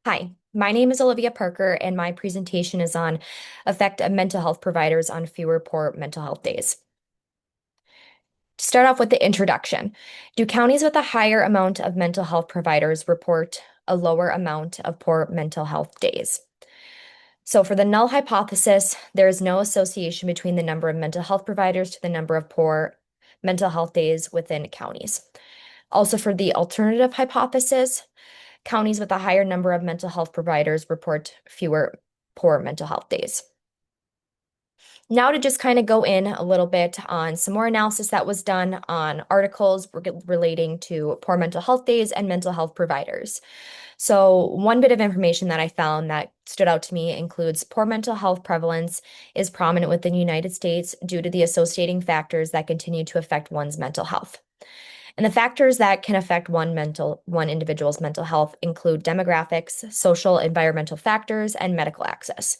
Hi, my name is Olivia Parker, and my presentation is on effect of mental health providers on fewer poor mental health days. To start off with the introduction, do counties with a higher amount of mental health providers report a lower amount of poor mental health days? So for the null hypothesis, there is no association between the number of mental health providers to the number of poor mental health days within counties. Also for the alternative hypothesis, counties with a higher number of mental health providers report fewer poor mental health days. Now to just kind of go in a little bit on some more analysis that was done on articles relating to poor mental health days and mental health providers. So one bit of information that I found that stood out to me includes poor mental health prevalence is prominent within the United States due to the associating factors that continue to affect one's mental health. And the factors that can affect one individual's mental health include demographics, social environmental factors, and medical access.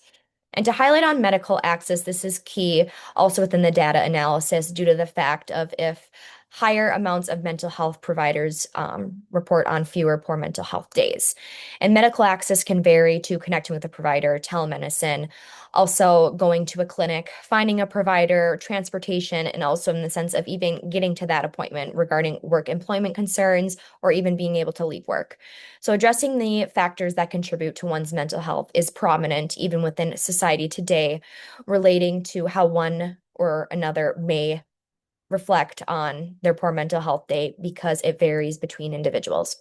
And to highlight on medical access, this is key also within the data analysis due to the fact of if higher amounts of mental health providers report on fewer poor mental health days. And medical access can vary to connecting with a provider, telemedicine, also going to a clinic, finding a provider, transportation, and also in the sense of even getting to that appointment regarding work employment concerns or even being able to leave work. So addressing the factors that contribute to one's mental health is prominent even within society today, relating to how one or another may reflect on their poor mental health day because it varies between individuals.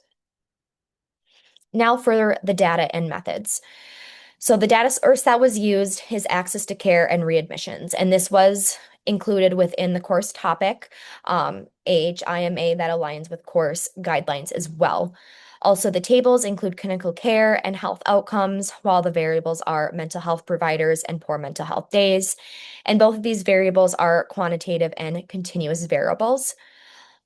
Now for the data and methods. So the data source that was used is access to care and readmissions, and this was included within the course topic, AHIMA that aligns with course guidelines as well. Also, the tables include clinical care and health outcomes, while the variables are mental health providers and poor mental health days. And both of these variables are quantitative and continuous variables.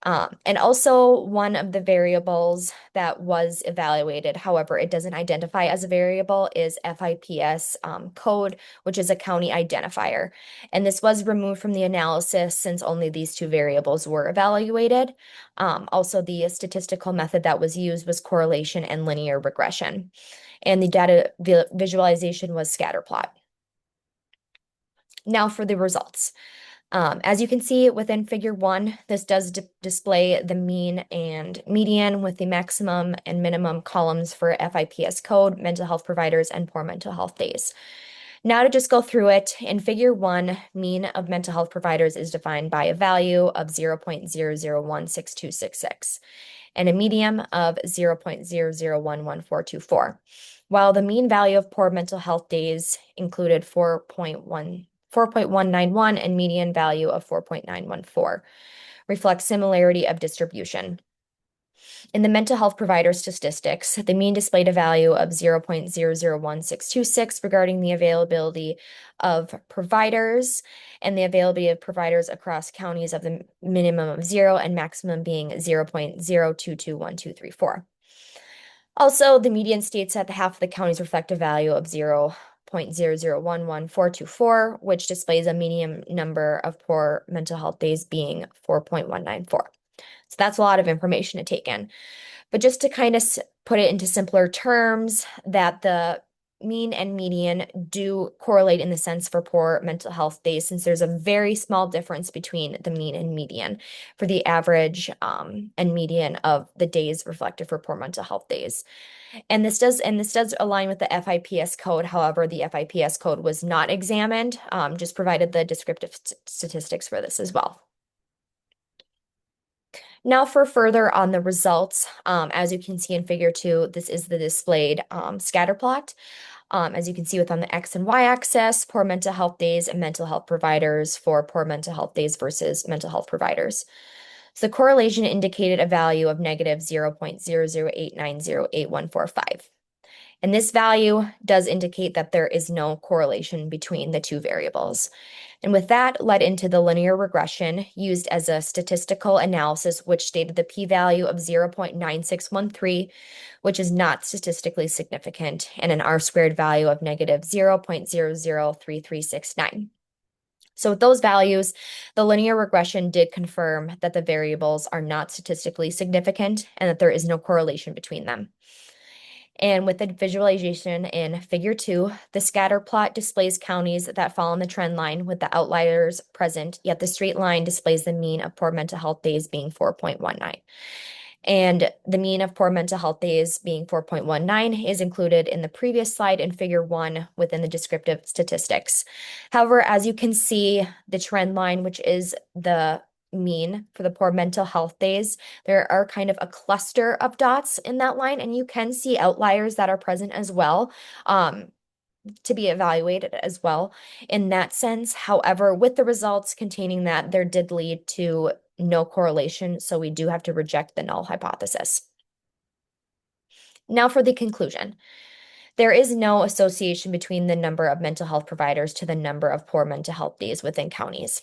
And also one of the variables that was evaluated, however, it doesn't identify as a variable, is FIPS code, which is a county identifier. And this was removed from the analysis since only these two variables were evaluated. Also, the statistical method that was used was correlation and linear regression. And the data visualization was scatter plot. Now for the results. As you can see within figure 1, this does display the mean and median with the maximum and minimum columns for FIPS code, mental health providers, and poor mental health days. Now to just go through it, in figure 1, mean of mental health providers is defined by a value of 0.0016266 and a median of 0.00111424, while the mean value of poor mental health days included 4.191 and median value of 4.914 reflects similarity of distribution. In the mental health provider statistics, the mean displayed a value of 0.001626 regarding the availability of providers and the availability of providers across counties of the minimum of 0 and maximum being 0.0221234. Also, the median states that half of the counties reflect a value of 0.0011424, which displays a median number of poor mental health days being 4.194. So that's a lot of information to take in. But just to kind of put it into simpler terms, that the mean and median do correlate in the sense for poor mental health days, since there's a very small difference between the mean and median for the average and median of the days reflected for poor mental health days. And this does align with the FIPS code. However, the FIPS code was not examined, just provided the descriptive statistics for this as well. Now for further on the results, as you can see in figure 2, this is the displayed scatter plot. As you can see with on the X and Y axis, poor mental health days and mental health providers for poor mental health days versus mental health providers. So the correlation indicated a value of negative 0.00890845. And this value does indicate that there is no correlation between the two variables. And with that led into the linear regression used as a statistical analysis, which stated the p-value of 0.9613, which is not statistically significant, and an R-squared value of negative 0.003369. So with those values, the linear regression did confirm that the variables are not statistically significant and that there is no correlation between them. And with the visualization in Figure 2, the scatter plot displays counties that fall on the trend line with the outliers present, yet the straight line displays the mean of poor mental health days being 4.19. And the mean of poor mental health days being 4.19 is included in the previous slide in Figure 1 within the descriptive statistics. However, as you can see, the trend line, which is the mean for the poor mental health days, there are kind of a cluster of dots in that line, and you can see outliers that are present as well. To be evaluated as well in that sense. However, with the results containing that, there did lead to no correlation, so we do have to reject the null hypothesis. Now for the conclusion. There is no association between the number of mental health providers to the number of poor mental health days within counties.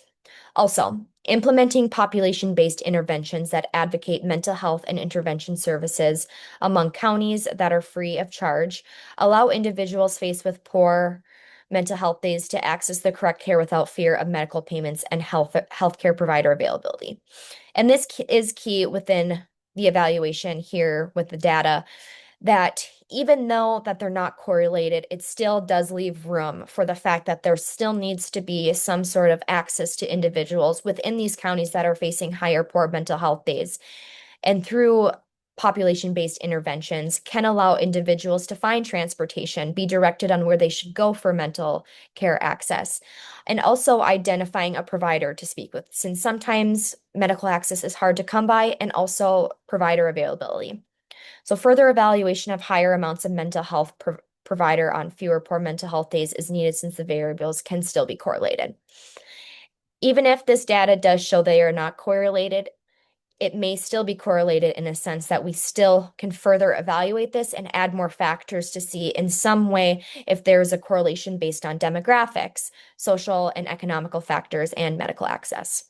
Also, implementing population-based interventions that advocate mental health and intervention services among counties that are free of charge allow individuals faced with poor mental health days to access the correct care without fear of medical payments and healthcare provider availability. And this is key within the evaluation here with the data, that even though that they're not correlated, it still does leave room for the fact that there still needs to be some sort of access to individuals within these counties that are facing higher poor mental health days. And through population-based interventions can allow individuals to find transportation, be directed on where they should go for mental care access, and also identifying a provider to speak with, since sometimes medical access is hard to come by, and also provider availability. So further evaluation of higher amounts of mental health provider on fewer poor mental health days is needed, since the variables can still be correlated. Even if this data does show they are not correlated, it may still be correlated in a sense that we still can further evaluate this and add more factors to see in some way if there's a correlation based on demographics, social and economical factors, and medical access.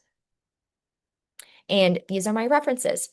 And these are my references.